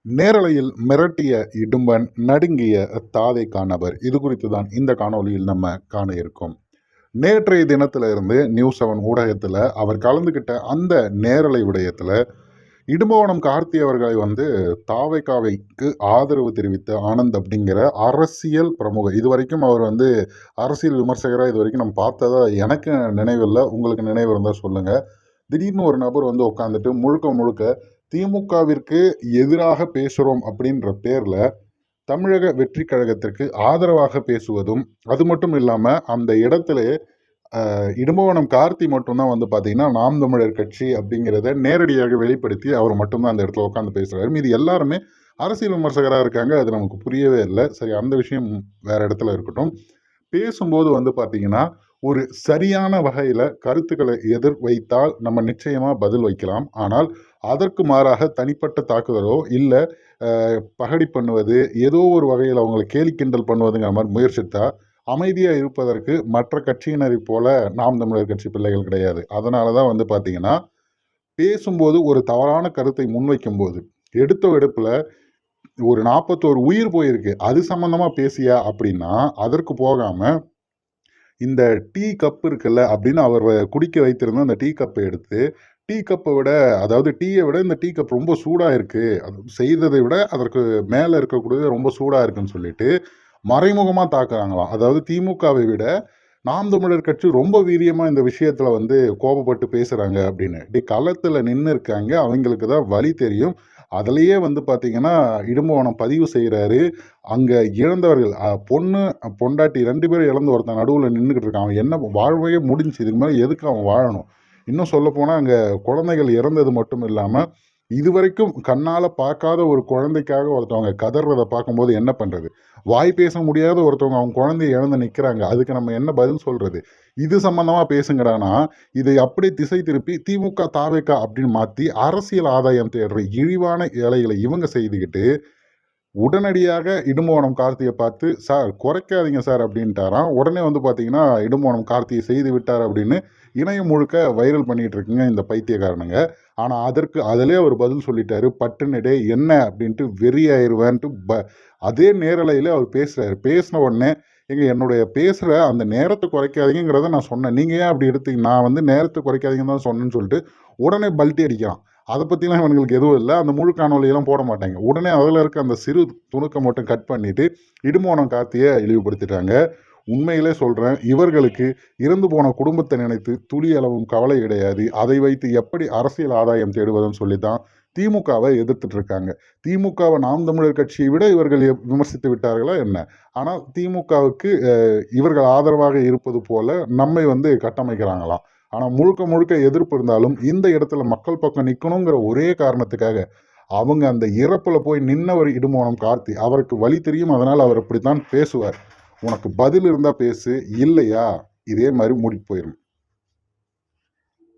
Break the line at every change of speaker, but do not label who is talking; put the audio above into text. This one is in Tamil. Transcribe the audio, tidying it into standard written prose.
நேரலையில் மிரட்டிய இடும்பன், நடுங்கிய தாதை நபர். இது குறித்து தான் இந்த காணொளியில் நம்ம காண இருக்கோம். நேற்றைய தினத்திலிருந்து நியூஸ்7 ஊடகத்தில் அவர் கலந்துக்கிட்ட அந்த நேரலை விடயத்தில் இடும்பவனம் கார்த்தி அவர்களை தாவைக்காவைக்கு ஆதரவு தெரிவித்த ஆனந்த் அப்படிங்கிற அரசியல் பிரமுகர். இதுவரைக்கும் அவர் அரசியல் விமர்சகராக இதுவரைக்கும் நம்ம பார்த்ததா எனக்கு நினைவில்லை. உங்களுக்கு நினைவு இருந்தால் சொல்லுங்கள். திடீர்னு ஒரு நபர் உட்காந்துட்டு முழுக்க முழுக்க திமுகவிற்கு எதிராக பேசுகிறோம் அப்படின்ற பேரில் தமிழக வெற்றி கழகத்திற்கு ஆதரவாக பேசுவதும், அது மட்டும் இல்லாமல் அந்த இடத்துல இடும்பவனம் கார்த்தி மட்டும்தான் பார்த்தீங்கன்னா நாம் தமிழர் கட்சி அப்படிங்கிறத நேரடியாக வெளிப்படுத்தி அவர் மட்டும்தான் அந்த இடத்துல உட்காந்து பேசுகிறாரு. மீது எல்லாருமே அரசியல் விமர்சகராக இருக்காங்க. அது நமக்கு புரியவே இல்லை. சரி, அந்த விஷயம் வேற இடத்துல இருக்கட்டும். பேசும்போது பார்த்தீங்கன்னா ஒரு சரியான வகையில் கருத்துக்களை எதிர் வைத்தால் நம்ம நிச்சயமாக பதில் வைக்கலாம். ஆனால் அதற்கு மாறாக தனிப்பட்ட தாக்குதலோ இல்லை பகடி பண்ணுவது, ஏதோ ஒரு வகையில் அவங்களை கேலி கிண்டல் பண்ணுவதுங்கிற மாதிரி முயற்சித்தா அமைதியாக இருப்பதற்கு மற்ற கட்சியினரை போல நாம் தமிழர் கட்சி பிள்ளைகள் கிடையாது. அதனால தான் பார்த்தீங்கன்னா பேசும்போது ஒரு தவறான கருத்தை முன்வைக்கும் போது எடுத்த எடுப்பில் ஒரு 41 உயிர் போயிருக்கு, அது சம்பந்தமாக பேசியா அப்படின்னா அதற்கு போகாமல் இந்த டீ கப் இருக்குல்ல அப்படின்னு அவர் குடிக்க வைத்திருந்த அந்த டீ கப்பை எடுத்து டீ கப்பை விட, அதாவது டீயை விட இந்த டீ கப் ரொம்ப சூடாக இருக்குது, அது செய்ததை விட அதற்கு மேலே இருக்கக்கூடியது ரொம்ப சூடாக இருக்குன்னு சொல்லிட்டு மறைமுகமாக தாக்குறாங்களாம். அதாவது திமுகவை விட நாம் தமிழர் கட்சி ரொம்ப வீரியமாக இந்த விஷயத்தில் கோபப்பட்டு பேசுகிறாங்க அப்படின்னு களத்தில் நின்று இருக்காங்க. அவங்களுக்கு தான் வழி தெரியும். அதுலேயே பார்த்தீங்கன்னா இடும்பவனம் பதிவு செய்கிறாரு. அங்கே இழந்தவர்கள் பொண்ணு பொண்டாட்டி 2 பேரும் இழந்து ஒருத்தன் நடுவில் நின்றுக்கிட்டு இருக்கான். அவன் என்ன வாழ்வையே முடிஞ்சு, இதுக்கு மேலே எதுக்கு அவன் வாழணும்? இன்னும் சொல்லப்போனால் அங்கே குழந்தைகள் இறந்தது மட்டும் இல்லாமல் இதுவரைக்கும் கண்ணால் பார்க்காத ஒரு குழந்தைக்காக ஒருத்தவங்க கதறதை பார்க்கும்போது என்ன பண்ணுறது? வாய் பேச முடியாத ஒருத்தவங்க அவங்க குழந்தைய இழந்து நிற்கிறாங்க. அதுக்கு நம்ம என்ன பதில் சொல்கிறது? இது சம்பந்தமாக பேசுங்கடானா இதை அப்படியே திசை திருப்பி திமுக தாவேக்கா அப்படின்னு மாற்றி அரசியல் ஆதாயம் தேடுற இழிவான வேலைகளை இவங்க செய்துக்கிட்டு உடனடியாக இடும்பவனம் கார்த்தியை பார்த்து சார் குறைக்காதீங்க சார் அப்படின்ட்டாராம். உடனே பார்த்தீங்கன்னா இடும்பவனம் கார்த்தியை செய்து விட்டார் அப்படின்னு இணையம் முழுக்க வைரல் பண்ணிட்டு இருக்குங்க இந்த பைத்தியக்காரனுங்க. ஆனால் அதற்கு அதிலே அவர் பதில் சொல்லிட்டாரு. பட்டுனடே என்ன அப்படின்ட்டு வெறியாயிருவேன்ட்டு அதே நேரலையில் அவர் பேசுகிறாரு. பேசின உடனே என்னுடைய பேசுகிற அந்த நேரத்தை குறைக்காதீங்கிறத நான் சொன்னேன், நீங்கள் ஏன் அப்படி எடுத்தீங்க? நான் நேரத்தை குறைக்காதீங்கன்னு தான் சொன்னேன்னு சொல்லிட்டு உடனே பல்ட்டி அடிக்கிறான். அதை பற்றிலாம் இவங்களுக்கு எதுவும் இல்லை. அந்த முழு காணொலியெல்லாம் போட மாட்டாங்க. உடனே அதில் இருக்க அந்த சிறு துணுக்கை மட்டும் கட் பண்ணிவிட்டு இடும்பவனம் கார்த்தியை இழிவுபடுத்திட்டாங்க. உண்மையிலே சொல்கிறேன், இவர்களுக்கு இறந்து போன குடும்பத்தை நினைத்து துளி அளவும் கவலை கிடையாது. அதை வைத்து எப்படி அரசியல் ஆதாயம் தேடுவதுன்னு சொல்லி தான் திமுகவை எதிர்த்துட்டு இருக்காங்க. திமுகவை நாம் தமிழர் கட்சியை விட இவர்கள் விமர்சித்து விட்டார்களா என்ன? ஆனால் திமுகவுக்கு இவர்கள் ஆதரவாக இருப்பது போல நம்மை கட்டமைக்கிறாங்களாம். ஆனால் முழுக்க முழுக்க எதிர்ப்பு இருந்தாலும் இந்த இடத்துல மக்கள் பக்கம் நிற்கணுங்கிற ஒரே காரணத்துக்காக அவங்க அந்த இறப்பில் போய் நின்னவர் இடும்பவனம் கார்த்தி. அவருக்கு வழி தெரியும், அதனால் அவர் அப்படித்தான் பேசுவார். உனக்கு பதில் இருந்தால் பேசு, இல்லையா இதே மாதிரி மூடிட்டு போயிடும்.